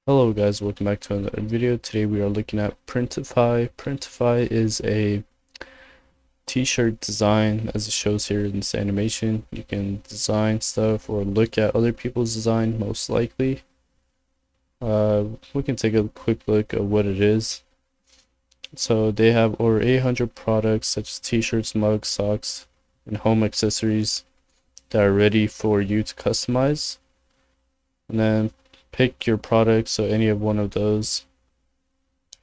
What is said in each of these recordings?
Hello guys, welcome back to another video. Today we are looking at Printify. Printify is a t-shirt design, as it shows here in this animation. You can design stuff or look at other people's design, most likely. We can take a quick look at what it is. So they have over 800 products such as t-shirts, mugs, socks, and home accessories that are ready for you to customize. And then pick your product, so any of one of those.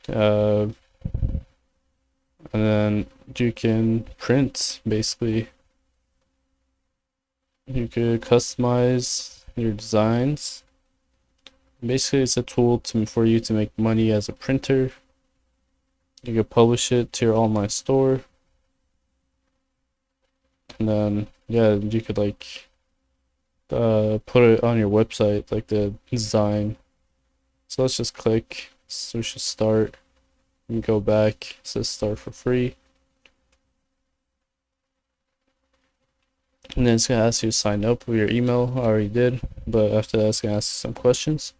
And then you can print, basically. You could customize your designs. Basically, it's a tool for you to make money as a printer. You could publish it to your online store. And then, yeah, you could put it on your website, like the design. So let's just click. So we should start. And go back. It says start for free. And then it's gonna ask you to sign up with your email. I already did, but after that, it's gonna ask you some questions.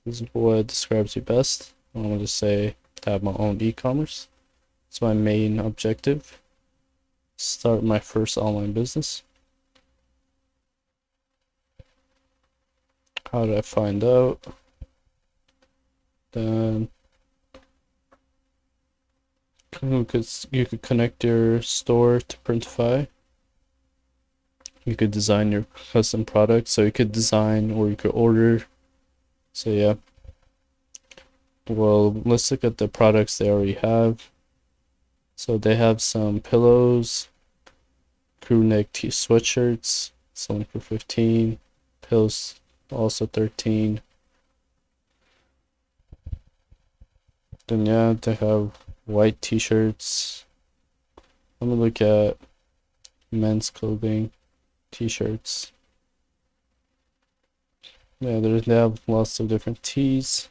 This is what describes you best. I'm gonna just say to have my own e-commerce. It's my main objective. Start my first online business. How did I find out? Then you could connect your store to Printify. You could design your custom product, so you could design or you could order. So yeah. Well, let's look at the products they already have. So they have some pillows, crew neck sweatshirts, selling for 15, pills also 13. Then yeah, they have white t-shirts. Let me look at men's clothing t-shirts. Yeah, they have lots of different tees.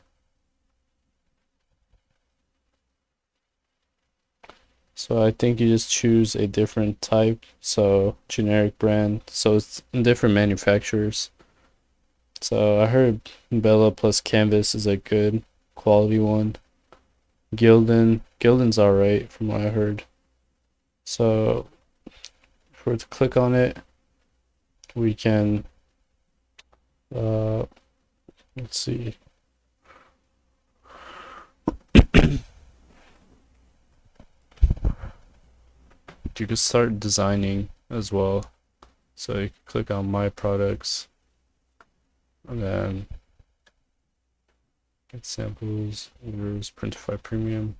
So I think you just choose a different type, so generic brand, so it's different manufacturers. So I heard Bella plus Canvas is a good quality one. Gildan's alright from what I heard. So if we were to click on it, we can let's see. You could start designing as well. So you can click on my products and then get samples, orders, Printify Premium.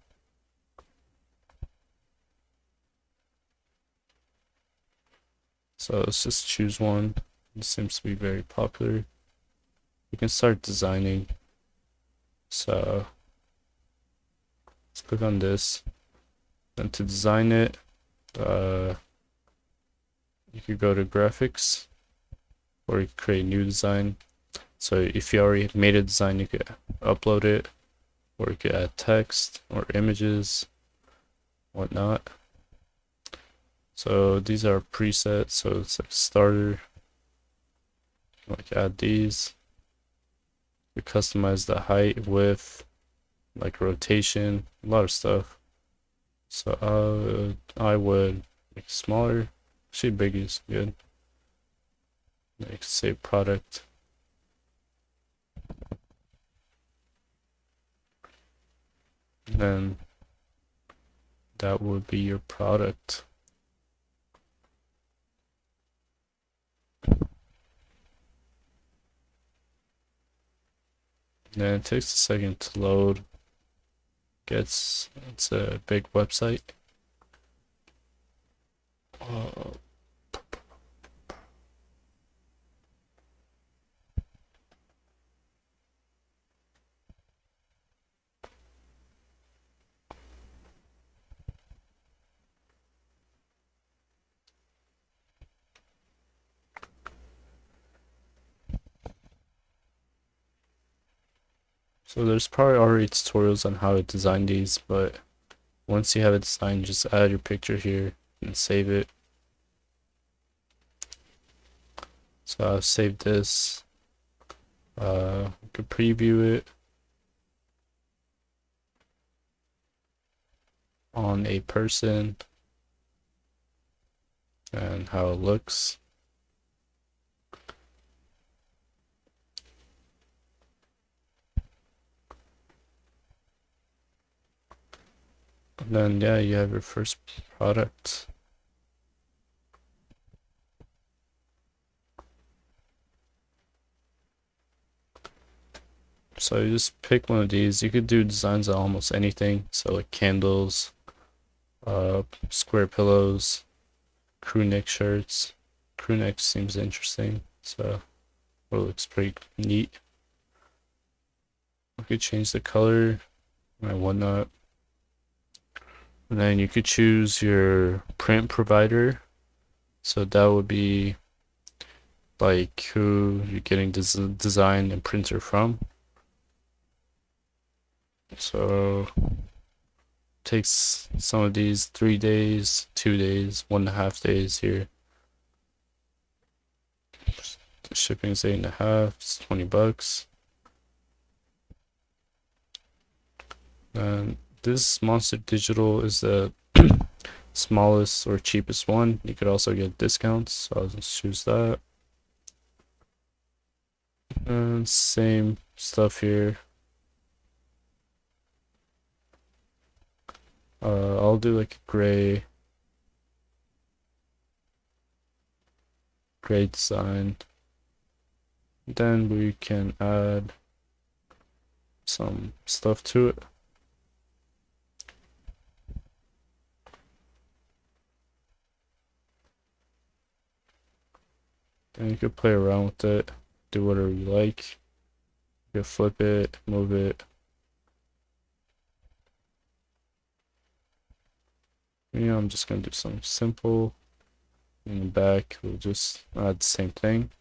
So let's just choose one. It seems to be very popular. You can start designing. So let's click on this. Then to design it, you could go to graphics or you could create a new design. So if you already made a design, you could upload it, or you could add text or images, whatnot. So these are presets, so it's like starter. Like add these. You customize the height, width, like rotation, a lot of stuff. So I would make smaller. Actually, big is good. Like say product. And then that would be your product. Then it takes a second to load. It's a big website. So there's probably already tutorials on how to design these, but once you have it designed, just add your picture here and save it. So I've saved this. You could preview it. on a person and how it looks. And then yeah, you have your first product. So you just pick one of these. You could do designs on almost anything. So like candles, square pillows, crew neck shirts. Crew neck seems interesting, so it looks pretty neat. You could change the color and whatnot. And then you could choose your print provider. So that would be like who you're getting this design and printer from. So takes some of these 3 days, 2 days, 1.5 days here. The shipping's 8.5, it's $20. And this Monster Digital is the smallest or cheapest one. You could also get discounts, so I'll just choose that. And same stuff here. I'll do like a gray design. Then we can add some stuff to it. And you could play around with it, do whatever you like. You can flip it, move it. I'm just gonna do something simple. In the back, we'll just add the same thing.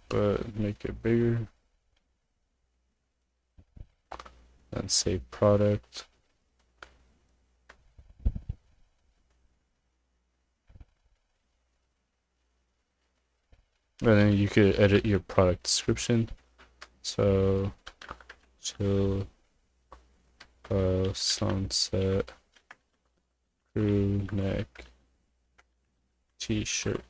But make it bigger. And save product. And then you could edit your product description. So chill sunset crew neck t-shirt.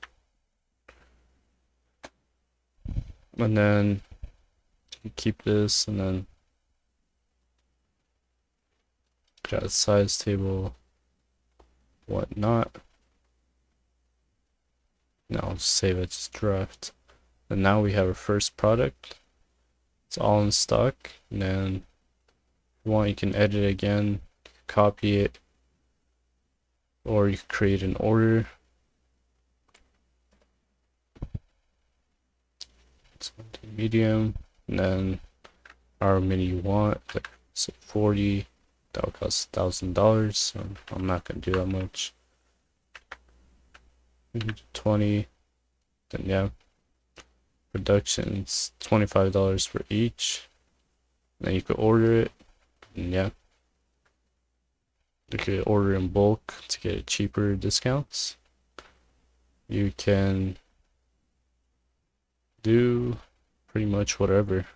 And then you keep this, and then got a size table, whatnot. Now I'll save it as draft. And now we have our first product. It's all in stock. And then if you want, you can edit it again, copy it, or you can create an order. It's medium, and then however many you want, like say 40. That would cost $1,000, so I'm not gonna do that much. We can do 20. Then yeah, production's $25 for each. Then you could order it, and yeah, you could order in bulk to get cheaper discounts. You can do pretty much whatever.